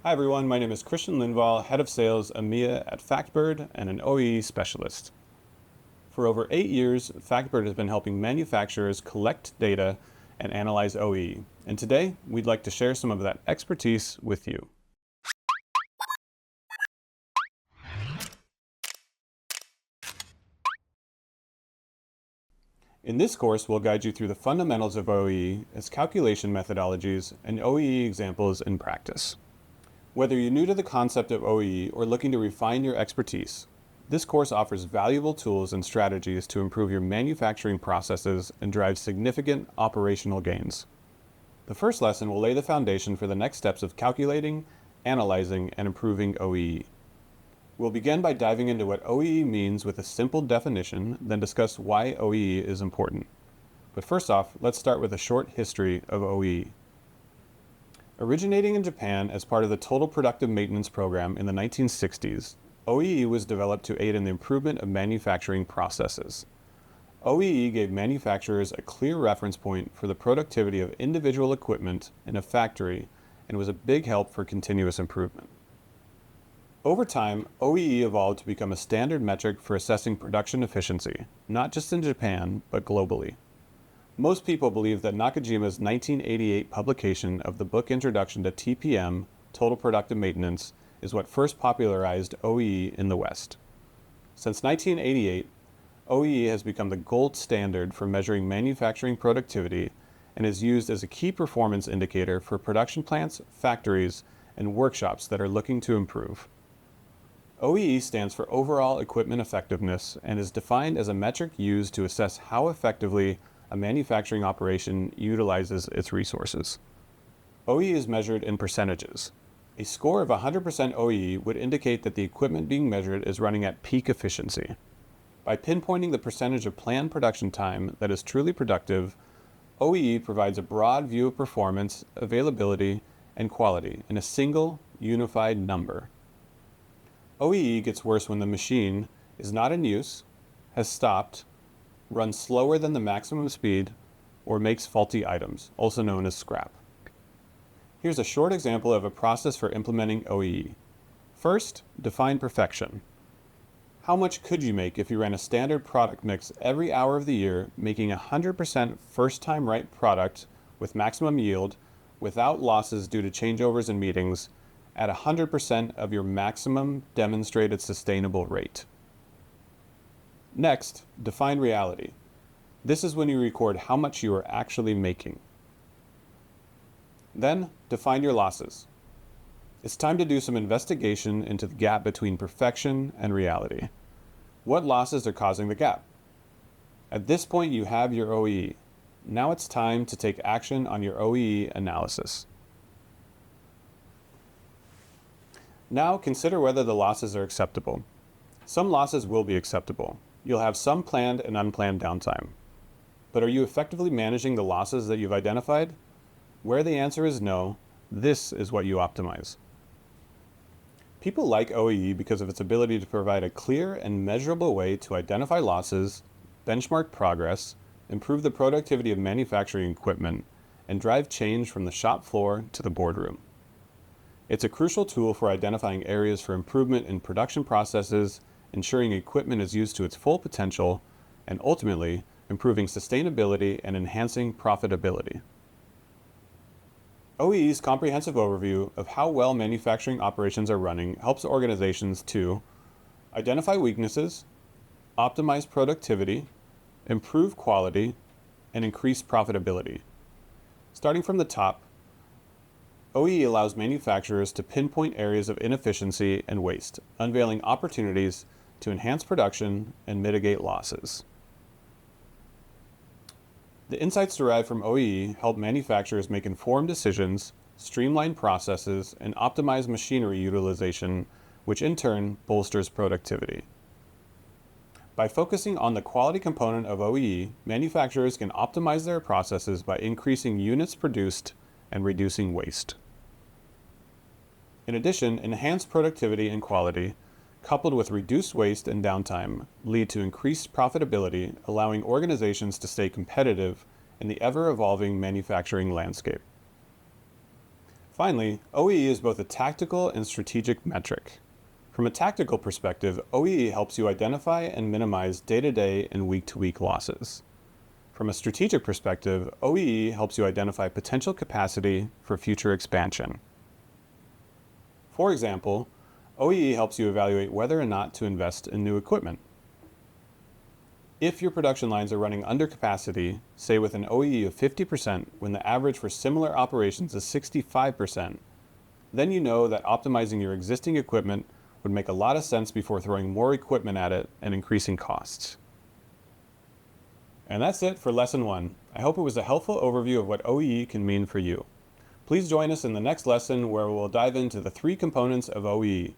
Hi everyone, my name is Christian Linval, Head of Sales EMEA at Factbird and an OEE specialist. For over 8 years, Factbird has been helping manufacturers collect data and analyze OEE, and today we'd like to share some of that expertise with you. In this course, we'll guide you through the fundamentals of OEE, its calculation methodologies, and OEE examples in practice. Whether you're new to the concept of OEE or looking to refine your expertise, this course offers valuable tools and strategies to improve your manufacturing processes and drive significant operational gains. The first lesson will lay the foundation for the next steps of calculating, analyzing, and improving OEE. We'll begin by diving into what OEE means with a simple definition, then discuss why OEE is important. But first off, let's start with a short history of OEE. Originating in Japan as part of the Total Productive Maintenance Program in the 1960s, OEE was developed to aid in the improvement of manufacturing processes. OEE gave manufacturers a clear reference point for the productivity of individual equipment in a factory and was a big help for continuous improvement. Over time, OEE evolved to become a standard metric for assessing production efficiency, not just in Japan, but globally. Most people believe that Nakajima's 1988 publication of the book Introduction to TPM, Total Productive Maintenance, is what first popularized OEE in the West. Since 1988, OEE has become the gold standard for measuring manufacturing productivity and is used as a key performance indicator for production plants, factories, and workshops that are looking to improve. OEE stands for Overall Equipment Effectiveness and is defined as a metric used to assess how effectively a manufacturing operation utilizes its resources. OEE is measured in percentages. A score of 100% OEE would indicate that the equipment being measured is running at peak efficiency. By pinpointing the percentage of planned production time that is truly productive, OEE provides a broad view of performance, availability, and quality in a single, unified number. OEE gets worse when the machine is not in use, has stopped, runs slower than the maximum speed, or makes faulty items, also known as scrap. Here's a short example of a process for implementing OEE. First, define perfection. How much could you make if you ran a standard product mix every hour of the year, making 100% first-time right product with maximum yield, without losses due to changeovers and meetings, at 100% of your maximum demonstrated sustainable rate? Next, define reality. This is when you record how much you are actually making. Then, define your losses. It's time to do some investigation into the gap between perfection and reality. What losses are causing the gap? At this point, you have your OEE. Now it's time to take action on your OEE analysis. Now, consider whether the losses are acceptable. Some losses will be acceptable. You'll have some planned and unplanned downtime. But are you effectively managing the losses that you've identified? Where the answer is no, this is what you optimize. People like OEE because of its ability to provide a clear and measurable way to identify losses, benchmark progress, improve the productivity of manufacturing equipment, and drive change from the shop floor to the boardroom. It's a crucial tool for identifying areas for improvement in production processes, ensuring equipment is used to its full potential, and ultimately, improving sustainability and enhancing profitability. OEE's comprehensive overview of how well manufacturing operations are running helps organizations to identify weaknesses, optimize productivity, improve quality, and increase profitability. Starting from the top, OEE allows manufacturers to pinpoint areas of inefficiency and waste, unveiling opportunities to enhance production and mitigate losses. The insights derived from OEE help manufacturers make informed decisions, streamline processes, and optimize machinery utilization, which in turn bolsters productivity. By focusing on the quality component of OEE, manufacturers can optimize their processes by increasing units produced and reducing waste. In addition, enhanced productivity and quality, coupled with reduced waste and downtime, lead to increased profitability, allowing organizations to stay competitive in the ever-evolving manufacturing landscape. Finally, OEE is both a tactical and strategic metric. From a tactical perspective, OEE helps you identify and minimize day-to-day and week-to-week losses. From a strategic perspective, OEE helps you identify potential capacity for future expansion. For example, OEE helps you evaluate whether or not to invest in new equipment. If your production lines are running under capacity, say with an OEE of 50% when the average for similar operations is 65%, then you know that optimizing your existing equipment would make a lot of sense before throwing more equipment at it and increasing costs. And that's it for Lesson 1. I hope it was a helpful overview of what OEE can mean for you. Please join us in the next lesson where we'll dive into the 3 components of OEE: